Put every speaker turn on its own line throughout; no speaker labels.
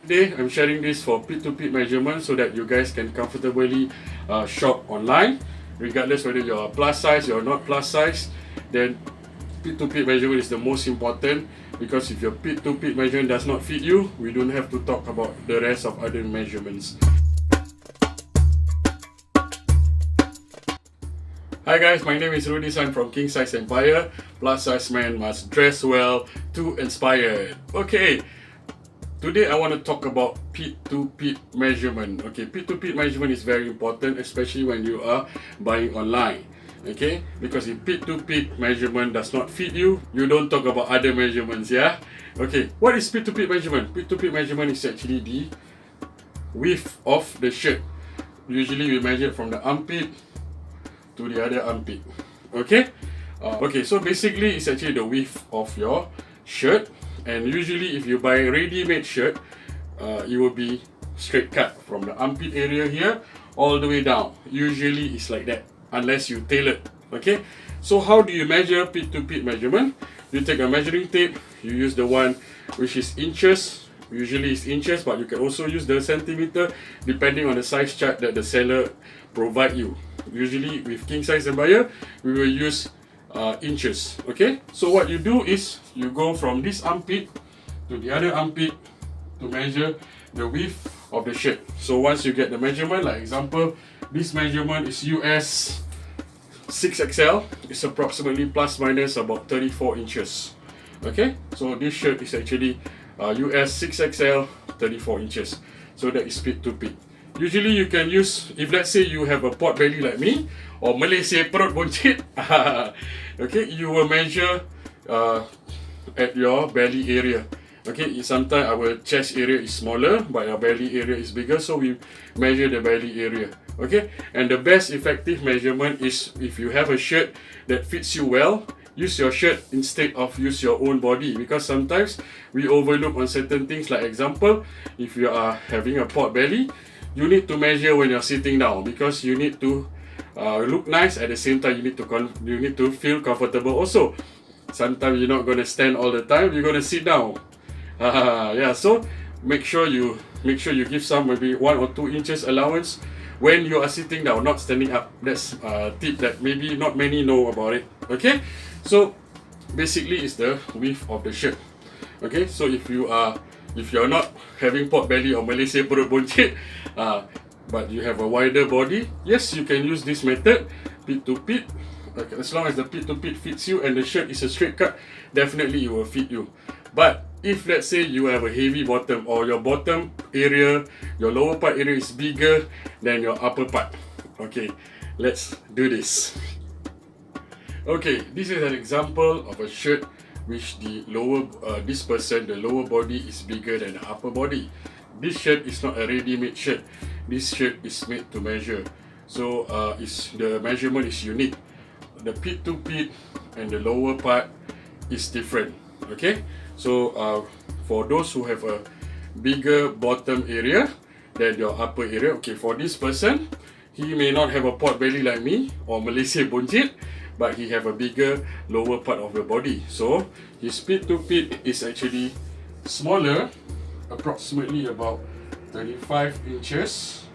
Today I'm sharing this for pit-to-pit measurement so that you guys can comfortably shop online, regardless whether you're plus size or not plus size. Then pit-to-pit measurement is the most important, because if your pit-to-pit measurement does not fit you, we don't have to talk about the rest of other measurements. Hi guys, my name is Rudy San from King Size Empire. Plus size man must dress well to inspire. Okay, today I want to talk about pit-to-pit measurement. Okay, pit-to-pit measurement is very important, especially when you are buying online. Okay, because if pit-to-pit measurement does not fit you, you don't talk about other measurements, yeah? Okay, what is pit-to-pit measurement? Pit-to-pit measurement is actually the width of the shirt. Usually we measure from the armpit to the other armpit. Okay? Okay, so basically it's actually the width of your shirt. And usually if you buy a ready-made shirt, it will be straight cut from the armpit area here all the way down. Usually it's like that, unless you tailor. Okay? So how do you measure pit-to-pit measurement? You take a measuring tape, you use the one which is inches. Usually it's inches, but you can also use the centimeter depending on the size chart that the seller provide you. Usually with King Size Empire, we will use inches. Okay, so what you do is you go from this armpit to the other armpit to measure the width of the shirt. So once you get the measurement, like example, this measurement is US 6XL. It's approximately plus minus about 34 inches. Okay, so this shirt is actually US 6XL 34 inches. So that is pit-to-pit. Usually you can use, if let's say you have a pot belly like me, or Malaysia perut boncit, okay, you will measure at your belly area. Okay, sometimes our chest area is smaller, but our belly area is bigger, so we measure the belly area. Okay, and the best effective measurement is if you have a shirt that fits you well, use your shirt instead of use your own body, because sometimes we overlook on certain things. Like example, if you are having a pot belly, you need to measure when you're sitting down, because you need to look nice. At the same time, you need to feel comfortable also. Sometimes you're not going to stand all the time, you're going to sit down. Yeah, so make sure you give some maybe 1 or 2 inches allowance when you are sitting down, not standing up. That's a tip that maybe not many know about it. Okay, so basically it's the width of the shirt. Okay, so if you're not having pot belly or Malaysia perut boncit, but you have a wider body, yes, you can use this method, pit-to-pit. Okay, as long as the pit-to-pit fits you and the shirt is a straight cut, definitely it will fit you. But if let's say you have a heavy bottom, or your bottom area, your lower part area is bigger than your upper part, okay, let's do this. Okay, this is an example of a shirt which the lower body is bigger than the upper body. This shirt is not a ready-made shirt. This shirt is made to measure. So the measurement is unique. The pit-to-pit and the lower part is different. Okay, so for those who have a bigger bottom area than your upper area, okay, for this person, he may not have a pot belly like me or Malaysia boncit, but he have a bigger lower part of the body. So his pit-to-pit is actually smaller, approximately about 35 inches,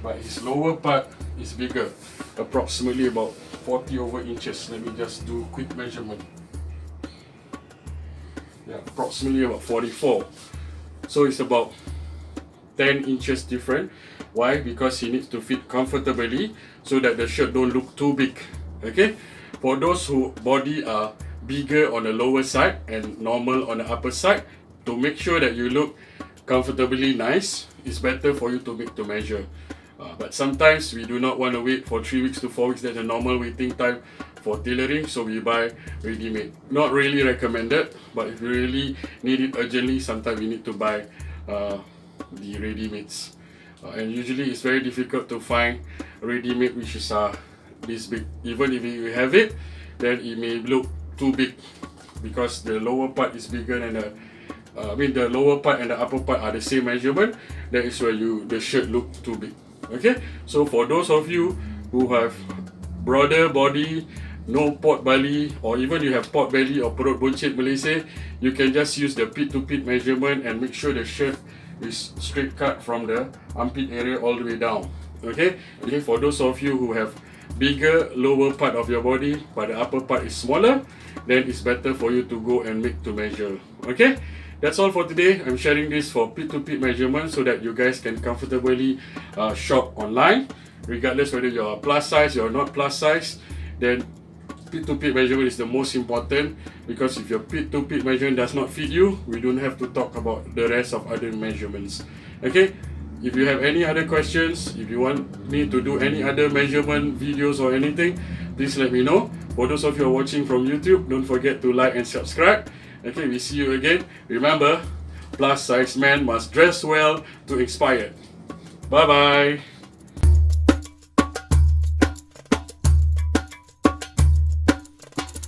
but his lower part is bigger, approximately about 40 over inches. Let me just do quick measurement. Yeah, approximately about 44. So it's about 10 inches different. Why? Because he needs to fit comfortably so that the shirt don't look too big. Okay, for those who body are bigger on the lower side and normal on the upper side, to make sure that you look comfortably nice, it's better for you to measure. But sometimes we do not want to wait for 3 weeks to 4 weeks. That's a normal waiting time for tailoring, so we buy ready-made. Not really recommended, but if you really need it urgently, sometimes we need to buy the ready-mades. And usually it's very difficult to find ready-made which is this big. Even if you have it, then it may look too big, because the lower part is bigger than the lower part and the upper part are the same measurement. That is where the shirt look too big. Okay, so for those of you who have broader body, no pot belly, or even you have pot belly or perut boncit Malaysia, you can just use the pit-to-pit measurement and make sure the shirt is straight cut from the armpit area all the way down. Okay, for those of you who have bigger lower part of your body but the upper part is smaller, then it's better for you to go and make to measure. Okay, that's all for today. I'm sharing this for pit to pit measurement so that you guys can comfortably shop online, regardless whether you're plus size or not plus size. Then pit to pit measurement is the most important, because if your pit to pit measurement does not fit you, we don't have to talk about the rest of other measurements. Okay, if you have any other questions, if you want me to do any other measurement videos or anything, please let me know. For those of you who are watching from YouTube, don't forget to like and subscribe. Okay, we see you again. Remember, plus size man must dress well to inspire. Bye bye.